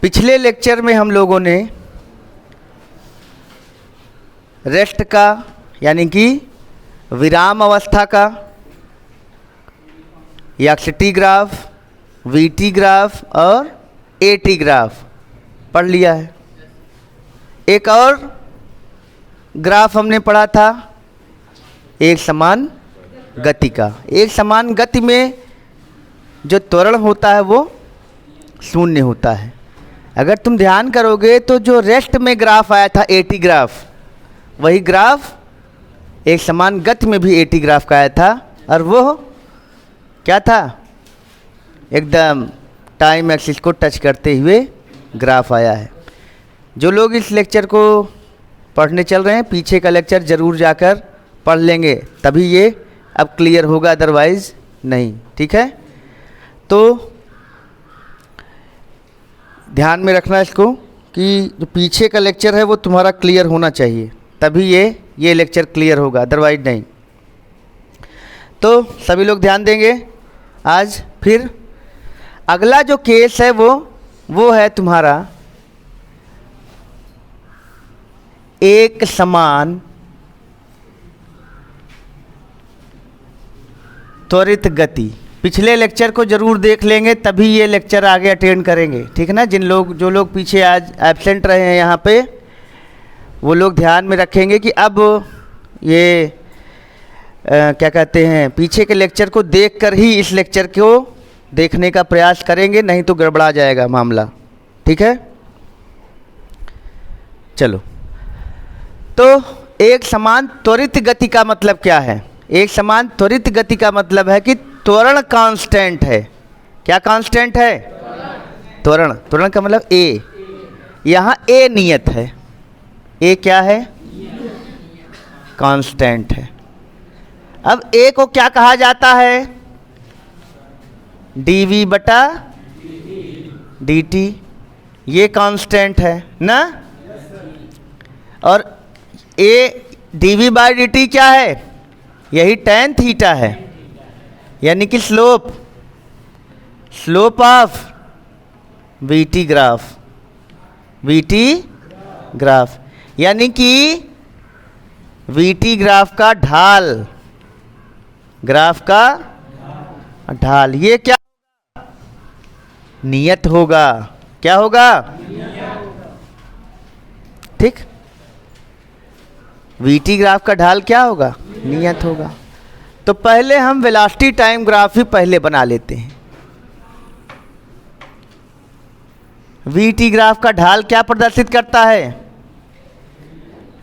पिछले लेक्चर में हम लोगों ने रेस्ट का यानी कि विराम अवस्था का एक्स-टी ग्राफ, वी-टी ग्राफ और ए-टी ग्राफ पढ़ लिया है। एक और ग्राफ हमने पढ़ा था एक समान गति का। एक समान गति में जो त्वरण होता है वो शून्य होता है। अगर तुम ध्यान करोगे तो जो रेस्ट में ग्राफ आया था ए-टी ग्राफ, वही ग्राफ एक समान गति में भी ए-टी ग्राफ का आया था और वो क्या था, एकदम टाइम एक्सिस को टच करते हुए ग्राफ आया है। जो लोग इस लेक्चर को पढ़ने चल रहे हैं, पीछे का लेक्चर ज़रूर जाकर पढ़ लेंगे, तभी ये अब क्लियर होगा, अदरवाइज़ नहीं। ठीक है, तो ध्यान में रखना इसको कि जो पीछे का लेक्चर है वो तुम्हारा क्लियर होना चाहिए, तभी ये लेक्चर क्लियर होगा, अदरवाइज नहीं। तो सभी लोग ध्यान देंगे। आज फिर अगला जो केस है वो है तुम्हारा एक समान त्वरित गति। पिछले लेक्चर को ज़रूर देख लेंगे, तभी ये लेक्चर आगे अटेंड करेंगे। ठीक है ना। जो लोग पीछे आज एब्सेंट रहे हैं यहाँ पे, वो लोग ध्यान में रखेंगे कि अब ये क्या कहते हैं, पीछे के लेक्चर को देखकर ही इस लेक्चर को देखने का प्रयास करेंगे, नहीं तो गड़बड़ा जाएगा मामला। ठीक है, चलो। तो एक समान त्वरित गति का मतलब क्या है? एक समान त्वरित गति का मतलब है कि त्वरण कांस्टेंट है। क्या कांस्टेंट है? त्वरण का मतलब ए। यहाँ ए नियत है। ए क्या है? कांस्टेंट है। अब ए को क्या कहा जाता है? dv बटा dt। ये कांस्टेंट है ना। और ए dv बाई dt क्या है? यही tan थीटा है, यानी कि स्लोप ऑफ वी-टी ग्राफ, यानी कि वी-टी ग्राफ का ढाल, ग्राफ का ढाल। ये क्या नियत होगा? क्या होगा? ठीक, वी-टी ग्राफ का ढाल क्या होगा? नियत होगा। तो पहले हम वेलोसिटी टाइम ग्राफ ही पहले बना लेते हैं। वी-टी ग्राफ का ढाल क्या प्रदर्शित करता है?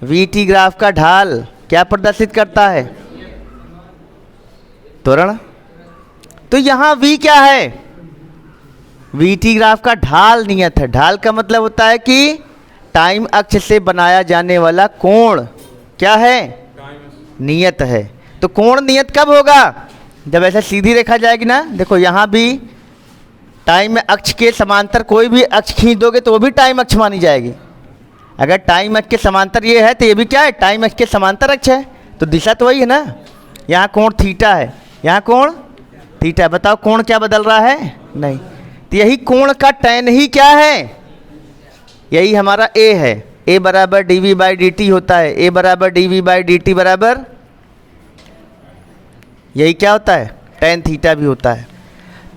वी-टी ग्राफ का ढाल क्या प्रदर्शित करता है? त्वरण। तो यहाँ v क्या है? वी-टी ग्राफ का ढाल नियत है। ढाल का मतलब होता है कि टाइम अक्ष से बनाया जाने वाला कोण क्या है? नियत है। तो कोण नियत कब होगा? जब ऐसे सीधी रेखा जाएगी ना। देखो यहाँ भी टाइम अक्ष के समांतर कोई भी अक्ष खींच दोगे तो वो भी टाइम अक्ष मानी जाएगी। अगर टाइम अक्ष के समांतर ये है तो ये भी क्या है? टाइम अक्ष के समांतर अक्ष है। तो दिशा तो वही है ना। यहाँ कोण थीटा है, यहाँ कोण थीटा। बताओ कोण क्या बदल रहा है? नहीं। तो यही कोण का tan ही क्या है? यही हमारा a है। a बराबर dv बाई dt होता है। a बराबर dv बाई dt बराबर यही क्या होता है? tan थीटा भी होता है।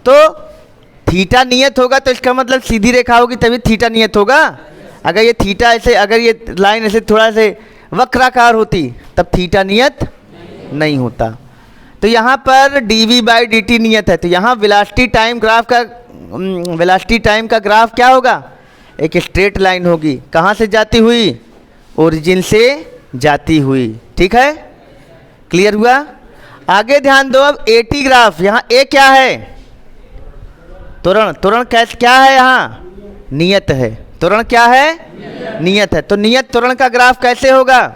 तो थीटा नियत होगा तो इसका मतलब सीधी रेखा होगी तभी थीटा नियत होगा। अगर ये थीटा ऐसे, अगर ये लाइन ऐसे थोड़ा से वक्राकार होती तब थीटा नियत नहीं होता। तो यहाँ पर dv बाई dt नियत है। तो यहाँ वेलोसिटी टाइम का ग्राफ क्या होगा? एक स्ट्रेट लाइन होगी। कहाँ से जाती हुई? ओरिजिन से जाती हुई। ठीक है, क्लियर हुआ? आगे ध्यान दो। अब ए-टी ग्राफ, यहाँ ए क्या है? त्वरण कैसे क्या है? यहाँ नियत है। त्वरण क्या है? नियत है। तो नियत त्वरण का ग्राफ कैसे होगा?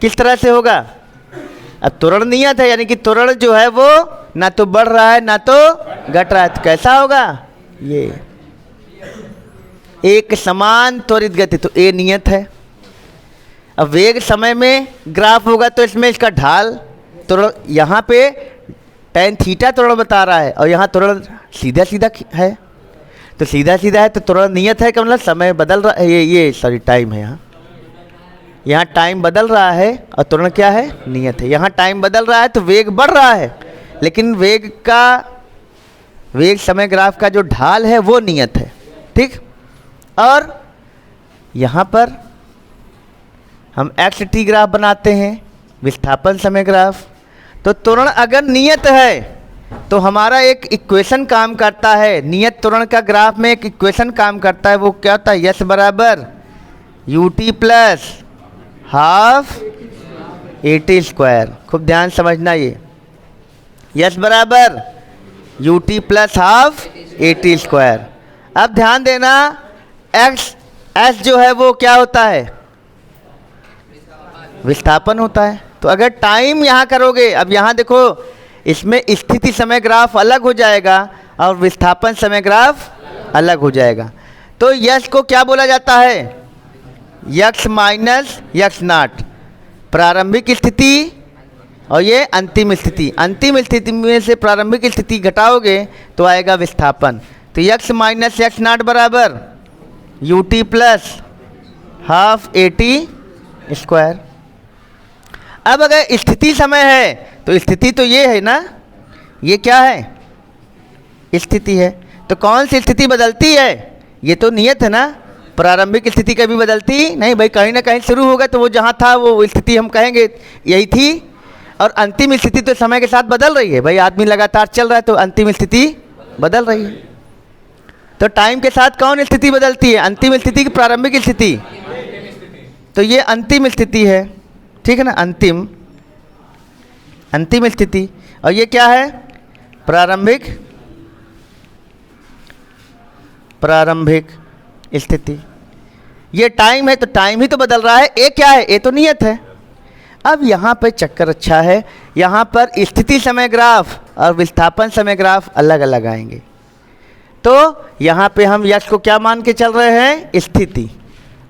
किस तरह से होगा? अब त्वरण नियत है, यानी कि त्वरण जो है वो ना तो बढ़ रहा है ना तो घट रहा है। तो कैसा होगा? ये एक समान त्वरित गति, तो ए नियत है। अब वेग समय में ग्राफ होगा तो इसमें इसका ढाल त्वरण, यहाँ पे tan थीटा त्वरण बता रहा है और यहाँ त्वरण सीधा सीधा है। तो सीधा सीधा है, तो त्वरण नियत है का मतलब समय बदल रहा है, ये सॉरी टाइम है, यहाँ टाइम बदल रहा है और त्वरण क्या है, नियत है। यहाँ टाइम बदल रहा है तो वेग बढ़ रहा है, लेकिन वेग समय ग्राफ का जो ढाल है वो नियत है, ठीक। और यहाँ पर हम एक्स टी ग्राफ बनाते हैं, विस्थापन समय ग्राफ। तो त्वरण अगर नियत है तो हमारा एक इक्वेशन काम करता है, नियत त्वरण का ग्राफ में एक इक्वेशन काम करता है, वो क्या होता है, यस बराबर u t plus half a t square. खूब ध्यान समझना, ये यस बराबर u t plus half a t square. अब ध्यान देना, एस जो है वो क्या होता है, विस्थापन होता है। तो अगर टाइम यहाँ करोगे, अब यहाँ देखो इसमें स्थिति समय ग्राफ अलग हो जाएगा और विस्थापन समय ग्राफ अलग हो जाएगा। तो यस को क्या बोला जाता है, यक्स माइनस यक्स नॉट, प्रारंभिक स्थिति और ये अंतिम स्थिति। अंतिम स्थिति में से प्रारंभिक स्थिति घटाओगे तो आएगा विस्थापन। तो यक्स माइनस यक्स नॉट बराबर u t plus half a t square. अब अगर स्थिति समय है तो स्थिति तो ये है ना, ये क्या है, स्थिति है। तो कौन सी स्थिति बदलती है, ये तो नियत है ना, प्रारंभिक स्थिति कभी बदलती नहीं भाई, कहीं ना कहीं शुरू होगा तो वो जहाँ था वो स्थिति हम कहेंगे यही थी। और अंतिम स्थिति तो समय के साथ बदल रही है भाई, आदमी लगातार चल रहा है तो अंतिम स्थिति बदल रही है। तो टाइम के साथ कौन स्थिति बदलती है, अंतिम स्थिति की प्रारंभिक स्थिति, तो ये अंतिम स्थिति है, ठीक है ना, अंतिम स्थिति। और ये क्या है, प्रारंभिक स्थिति। ये टाइम है तो टाइम ही तो बदल रहा है, ए क्या है, ए तो नियत है। अब यहाँ पे चक्कर अच्छा है, यहाँ पर स्थिति समय ग्राफ और विस्थापन समय ग्राफ अलग अलग आएंगे। तो यहाँ पे हम यक्स को क्या मान के चल रहे हैं, स्थिति,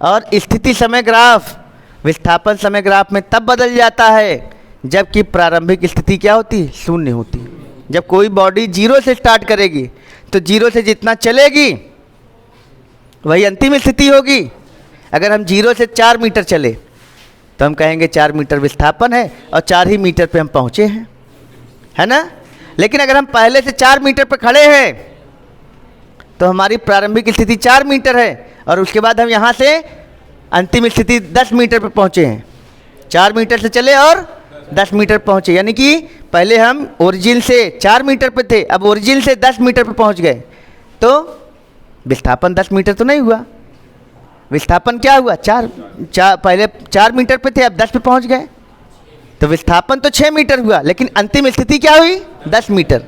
और स्थिति समय ग्राफ विस्थापन समय ग्राफ में तब बदल जाता है जबकि प्रारंभिक स्थिति क्या होती, शून्य होती। जब कोई बॉडी जीरो से स्टार्ट करेगी तो जीरो से जितना चलेगी वही अंतिम स्थिति होगी। अगर हम जीरो से 4 मीटर चले तो हम कहेंगे 4 मीटर विस्थापन है और 4 ही मीटर पे हम पहुँचे हैं, है ना। लेकिन अगर हम पहले से 4 मीटर पर खड़े हैं तो हमारी प्रारंभिक स्थिति 4 मीटर है और उसके बाद हम यहाँ से अंतिम स्थिति 10 मीटर पर पहुँचे हैं। 4 मीटर से चले और 10 मीटर पहुँचे, यानी कि पहले हम ओरिजिन से 4 मीटर पे थे, अब ओरिजिन से 10 मीटर पे पहुँच गए। तो विस्थापन 10 मीटर तो नहीं हुआ, विस्थापन क्या हुआ, पहले 4 मीटर पे थे अब 10 पे पहुँच गए। तो विस्थापन तो 6 मीटर हुआ, लेकिन अंतिम स्थिति क्या हुई, 10 मीटर।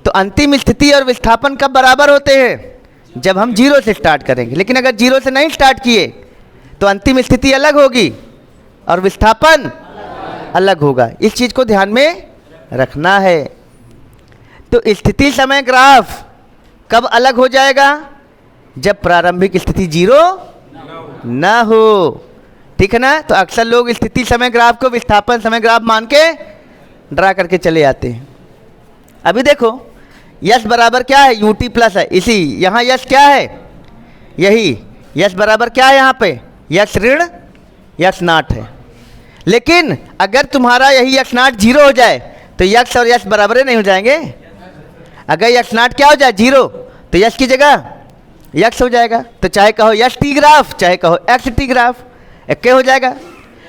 तो अंतिम स्थिति और विस्थापन कब बराबर होते हैं, जब हम जीरो से स्टार्ट करेंगे। लेकिन अगर जीरो से नहीं स्टार्ट किए तो अंतिम स्थिति अलग होगी और विस्थापन अलग होगा। इस चीज़ को ध्यान में रखना है। तो स्थिति समय ग्राफ कब अलग हो जाएगा, जब प्रारंभिक स्थिति जीरो ना हो, ठीक है ना। तो अक्सर लोग स्थिति समय ग्राफ को विस्थापन समय ग्राफ मान के ड्रा करके चले आते हैं। अभी देखो यस बराबर क्या है, यू टी प्लस है, इसी यहाँ यस क्या है, यही यस बराबर क्या है, यहाँ पे यक्स ऋण यक्स नॉट है। लेकिन अगर तुम्हारा यही यक्स नॉट जीरो हो जाए तो यक्स और यक्स बराबर नहीं हो जाएंगे। अगर यक्स नॉट क्या हो जाए, जीरो, तो यक्स की जगह यक्स हो जाएगा। तो चाहे कहो यक्स टी ग्राफ चाहे कहो एक्स टी ग्राफ, एक हो जाएगा।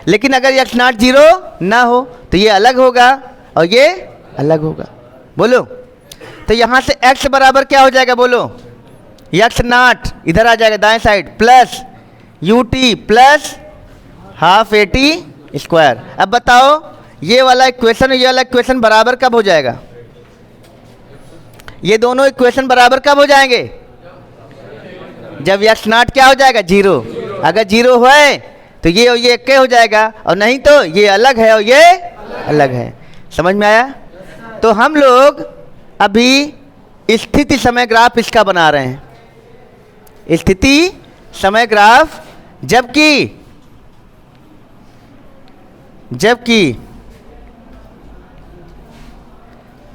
लेकिन अगर यक्स नॉट जीरो ना हो तो ये अलग होगा और ये अलग होगा। बोलो, तो यहाँ से x बराबर क्या हो जाएगा, बोलो, यक्स नॉट इधर आ जाएगा दाएं side plus you t plus half a t square. अब बताओ ये वाला इक्वेशन और ये वाला इक्वेशन बराबर कब हो जाएगा, ये दोनों इक्वेशन बराबर कब हो जाएंगे, जब यक्स नॉट क्या हो जाएगा, जीरो। अगर जीरो है तो ये और ये एक हो जाएगा, और नहीं तो ये अलग है और ये अलग है। समझ में आया। तो हम लोग अभी स्थिति समय ग्राफ इसका बना रहे हैं, स्थिति समय ग्राफ, जबकि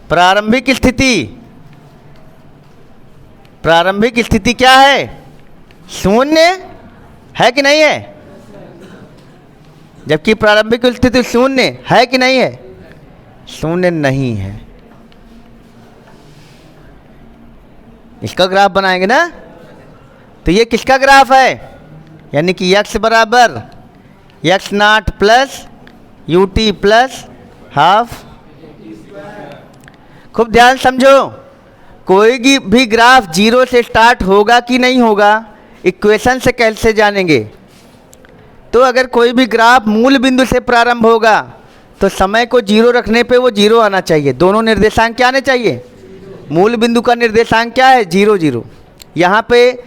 प्रारंभिक स्थिति प्रारंभिक स्थिति क्या है? शून्य है कि नहीं है? जबकि प्रारंभिक स्थिति शून्य है कि नहीं है? शून्य नहीं है। इसका ग्राफ बनाएंगे ना, तो ये किसका ग्राफ है? यानी कि x बराबर x0 plus ut plus half. खूब ध्यान समझो, कोई भी ग्राफ जीरो से स्टार्ट होगा कि नहीं होगा, इक्वेशन से कैसे जानेंगे? तो अगर कोई भी ग्राफ मूल बिंदु से प्रारंभ होगा तो समय को जीरो रखने पे वो जीरो आना चाहिए। दोनों निर्देशांक क्या आने चाहिए? मूल बिंदु का निर्देशांक क्या है? 0 0। यहाँ पे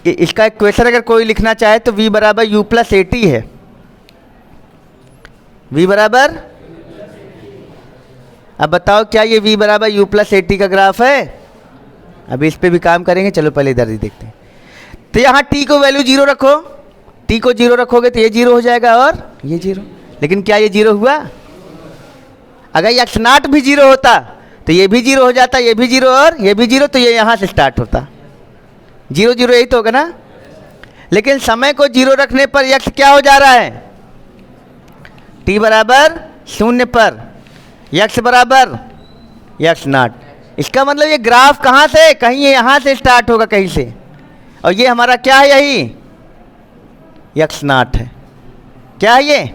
इसका इक्वेशन अगर कोई लिखना चाहे तो v बराबर u प्लस ए टी है। v बराबर, अब बताओ क्या ये v बराबर u प्लस ए टी का ग्राफ है? अभी इस पे भी काम करेंगे, चलो पहले इधर ही देखते हैं। तो यहाँ t को वैल्यू 0 रखो, t को 0 रखोगे तो ये 0 हो जाएगा और ये 0। लेकिन क्या ये 0 हुआ? अगर x0 भी 0 होता तो ये भी 0 हो जाता, ये भी 0 और ये भी 0, तो ये यहाँ से स्टार्ट होता। 0 0 यही तो होगा ना। लेकिन समय को 0 रखने पर x क्या हो जा रहा है? t बराबर 0 पर x बराबर x0। इसका मतलब ये ग्राफ कहाँ से? कहीं ये यहाँ से स्टार्ट होगा कहीं से, और ये हमारा क्या है? यही x0 है। क्या है ये?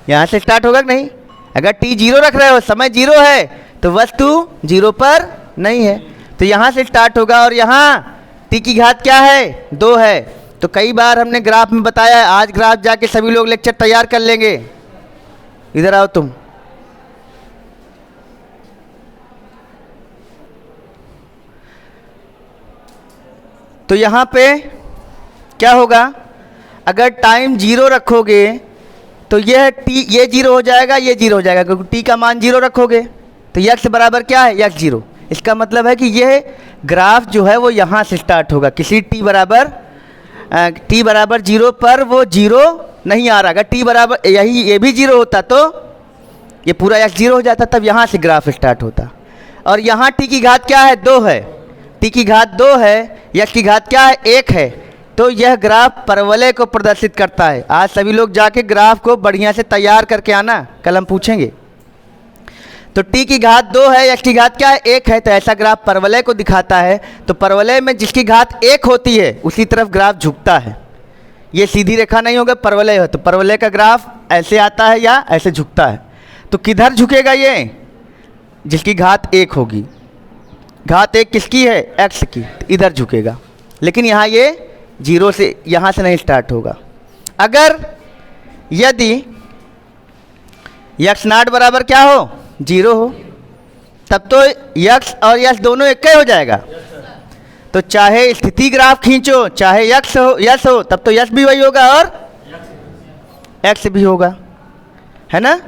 यहाँ से स्टार्ट होगा कि नहीं? अगर t 0 रख रहे हो, समय 0 है, तो वस्तु 0 पर नहीं है, तो यहाँ से स्टार्ट होगा। और यहाँ t की घात क्या है? 2 है। तो कई बार हमने ग्राफ में बताया है, आज ग्राफ जाके सभी लोग लेक्चर तैयार कर लेंगे। इधर आओ तुम। तो यहाँ पे क्या होगा? अगर टाइम 0 रखोगे तो यह t ये 0 हो जाएगा, ये 0 हो जाएगा, क्योंकि t का मान 0 रखोगे तो x बराबर क्या है? x0। इसका मतलब है कि यह ग्राफ जो है वो यहाँ से स्टार्ट होगा। किसी t बराबर 0 पर वो 0 नहीं आ रहा। अगर t बराबर ये भी 0 होता तो ये पूरा x 0 हो जाता, तब यहाँ से ग्राफ स्टार्ट होता। और यहाँ t की घात क्या है? 2 है। t की घात 2 है, x की घात क्या है? 1 है। तो यह ग्राफ परवलय को प्रदर्शित करता है। आज सभी लोग जाके ग्राफ को बढ़िया से तैयार करके आना, कल हम पूछेंगे। तो t की घात 2 है, x की घात क्या है? 1 है। तो ऐसा ग्राफ परवलय को दिखाता है। तो परवलय में जिसकी घात 1 होती है उसी तरफ ग्राफ झुकता है। ये सीधी रेखा नहीं होगा, परवलय हो तो परवलय का ग्राफ ऐसे आता है या ऐसे झुकता है। तो किधर झुकेगा ये? जिसकी घात 1 होगी। घात 1 किसकी है? x की, तो इधर झुकेगा। लेकिन यहाँ ये 0 से, यहाँ से नहीं स्टार्ट होगा। अगर यदि x0 बराबर क्या हो? 0 हो, तब तो x और s दोनों एक ही हो जाएगा। तो चाहे स्थिति ग्राफ खींचो, चाहे x हो s हो, तब तो s भी वही होगा और x भी होगा, है ना?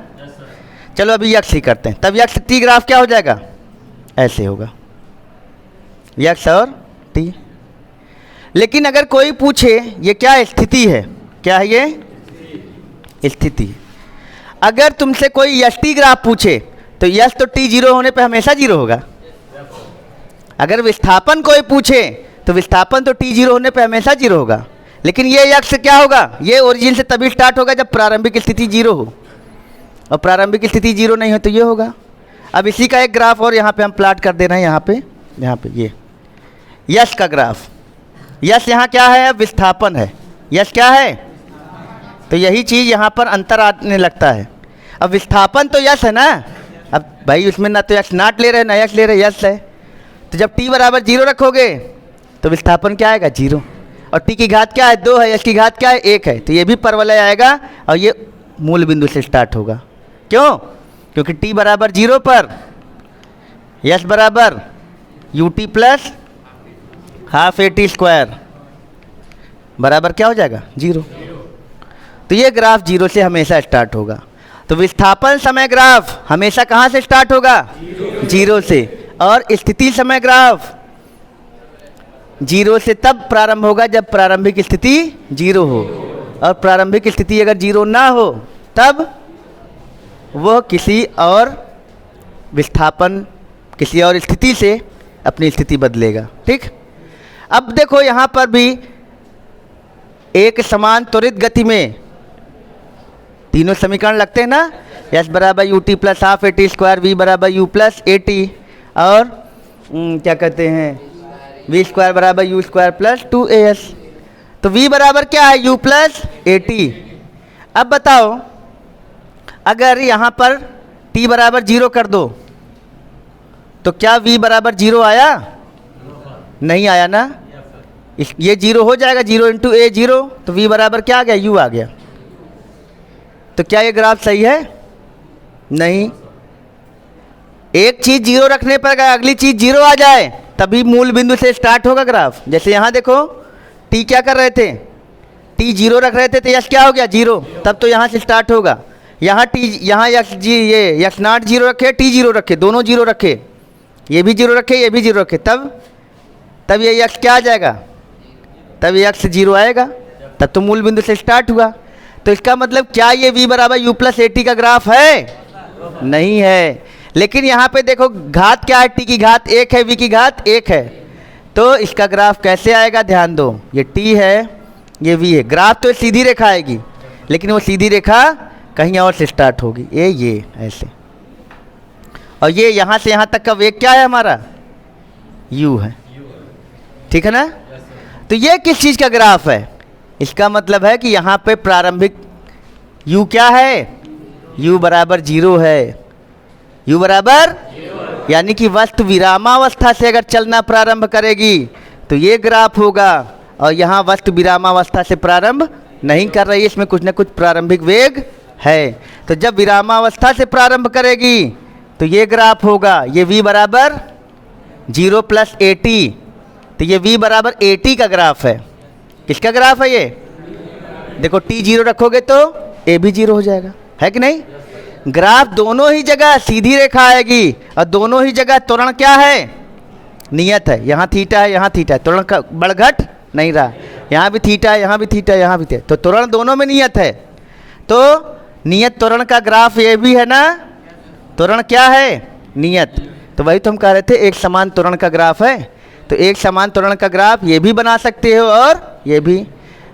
चलो अभी x ही करते हैं, तब x t ग्राफ क्या हो जाएगा? ऐसे होगा, x और t। लेकिन अगर कोई पूछे ये क्या स्थिति है? क्या है ये? स्थिति। अगर तुमसे कोई एस टी ग्राफ पूछे तो यस तो t 0 होने पे हमेशा 0 होगा। अगर विस्थापन कोई पूछे तो विस्थापन तो t 0 होने पे हमेशा 0 होगा। लेकिन ये x क्या होगा? ये ओरिजिन से तभी स्टार्ट होगा जब प्रारंभिक स्थिति 0 हो, और प्रारंभिक स्थिति 0 नहीं हो तो ये होगा। अब इसी का एक ग्राफ और यहाँ पे हम प्लाट कर दे रहे हैं। यहाँ पे ये यस का ग्राफ। यस यहाँ क्या है? अब विस्थापन है। यस क्या है? तो यही चीज़ यहाँ पर अंतर आने लगता है। अब विस्थापन तो यस है ना, अब भाई उसमें ना तो x0 ले रहे ना x ले रहे, यस है। तो जब t बराबर 0 रखोगे तो विस्थापन क्या आएगा? 0। और t की घात क्या है? 2 है। s की घात क्या है? 1 है। तो ये भी परवलय आएगा और ये मूल बिंदु से स्टार्ट होगा। क्यों? क्योंकि t बराबर 0 पर s बराबर ut plus half a t square बराबर क्या हो जाएगा? 0। तो ये ग्राफ 0 से हमेशा स्टार्ट होगा। तो विस्थापन समय ग्राफ हमेशा कहाँ से स्टार्ट होगा? 0 से। और स्थिति समय ग्राफ 0 से तब प्रारंभ होगा जब प्रारंभिक स्थिति 0 हो, और प्रारंभिक स्थिति अगर 0 ना हो तब वह किसी और विस्थापन, किसी और स्थिति से अपनी स्थिति बदलेगा। ठीक, अब देखो यहाँ पर भी एक समान त्वरित गति में तीनों समीकरण लगते हैं ना, एस बराबर u t plus half a t square, v बराबर यू प्लस ए टी, और क्या कहते हैं वी स्क्वायर बराबर यू स्क्वायर प्लस 2as। तो v बराबर क्या है, u प्लस ए टी। अब बताओ अगर यहाँ पर t बराबर 0 कर दो तो क्या v बराबर 0 आया? नहीं आया ना, ये 0 हो जाएगा, 0 इंटू ए 0, तो v बराबर क्या आ गया, u आ गया। तो क्या ये ग्राफ सही है? नहीं। एक चीज़ 0 रखने पर अगर अगली चीज़ 0 आ जाए तभी मूल बिंदु से स्टार्ट होगा ग्राफ। जैसे यहाँ देखो t क्या कर रहे थे, t 0 रख रहे थे तो यश क्या हो गया 0, तब तो यहाँ से स्टार्ट होगा। यहाँ t, यहाँ यश जी, ये यश नॉट 0 रखे, t 0 रखे, दोनों 0 रखे, ये भी 0 रखे, ये भी 0 रखे, तब ये यक्ष क्या आ जाएगा, तब यक्ष 0 आएगा, तब तो मूल बिंदु से स्टार्ट हुआ। तो इसका मतलब क्या ये v बराबर u प्लस ए टी का ग्राफ है? नहीं है। लेकिन यहाँ पे देखो घात क्या है, t की घात 1 है, v की घात 1 है, तो इसका ग्राफ कैसे आएगा, ध्यान दो, ये t है, ये v है। ग्राफ तो सीधी रेखा आएगी, लेकिन वो सीधी रेखा कहीं और से स्टार्ट होगी, ये ऐसे, और ये यहाँ से यहाँ तक का वेग क्या है हमारा, u है। ठीक है ना? तो ये किस चीज़ का ग्राफ है? इसका मतलब है कि यहाँ पे प्रारंभिक u क्या है, u बराबर 0 है, u बराबर, यानी कि वस्तु विरामावस्था से अगर चलना प्रारंभ करेगी तो ये ग्राफ होगा, और यहाँ वस्तु विरामावस्था से प्रारंभ नहीं कर रही है, इसमें कुछ ना कुछ प्रारंभिक वेग है। तो जब विरामावस्था से प्रारंभ करेगी तो ये ग्राफ होगा, ये v बराबर 0 प्लस ए टी, तो ये v बराबर ए टी का ग्राफ है। किसका ग्राफ है ये? देखो t 0 रखोगे तो a भी 0 हो जाएगा, है कि नहीं? ग्राफ दोनों ही जगह सीधी रेखा आएगी, और दोनों ही जगह त्वरण क्या है, नियत है। यहाँ थीटा है, यहाँ थीटा है, त्वरण का बढ़घट नहीं रहा, यहाँ भी थीटा है, यहाँ भी थीटा है, यहाँ भी थीटा, तो त्वरण दोनों में नियत है। तो नियत त्वरण का ग्राफ ये भी है ना, त्वरण क्या है, नियत। तो वही तो हम कह रहे थे एक समान त्वरण का ग्राफ है, तो एक समान त्वरण का ग्राफ ये भी बना सकते हो और ये भी।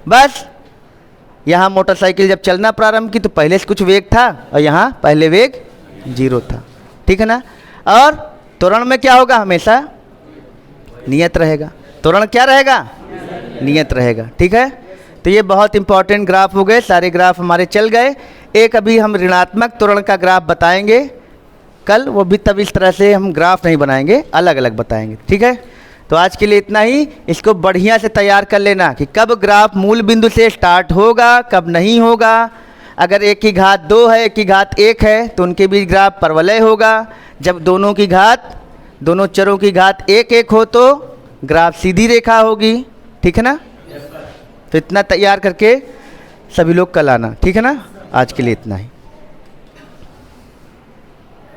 बस यहाँ मोटरसाइकिल जब चलना प्रारंभ की तो पहले से कुछ वेग था, और यहाँ पहले वेग 0 था। ठीक है ना? और त्वरण में क्या होगा, हमेशा नियत रहेगा। त्वरण क्या रहेगा, नियत रहेगा। ठीक है? तो ये बहुत इंपॉर्टेंट ग्राफ हो गए, सारे ग्राफ हमारे चल गए। एक अभी हम ऋणात्मक त्वरण का ग्राफ बताएंगे कल, वो भी तब इस तरह से हम ग्राफ नहीं बनाएंगे, अलग अलग बताएंगे। ठीक है? तो आज के लिए इतना ही। इसको बढ़िया से तैयार कर लेना कि कब ग्राफ मूल बिंदु से स्टार्ट होगा, कब नहीं होगा। अगर एक की घात 2 है, एक की घात 1 है, तो उनके बीच ग्राफ परवलय होगा। जब दोनों की घात, दोनों चरों की घात 1 1 हो तो ग्राफ सीधी रेखा होगी। ठीक है ना? तो इतना तैयार करके सभी लोग कल आना। ठीक है ना? आज के लिए इतना ही।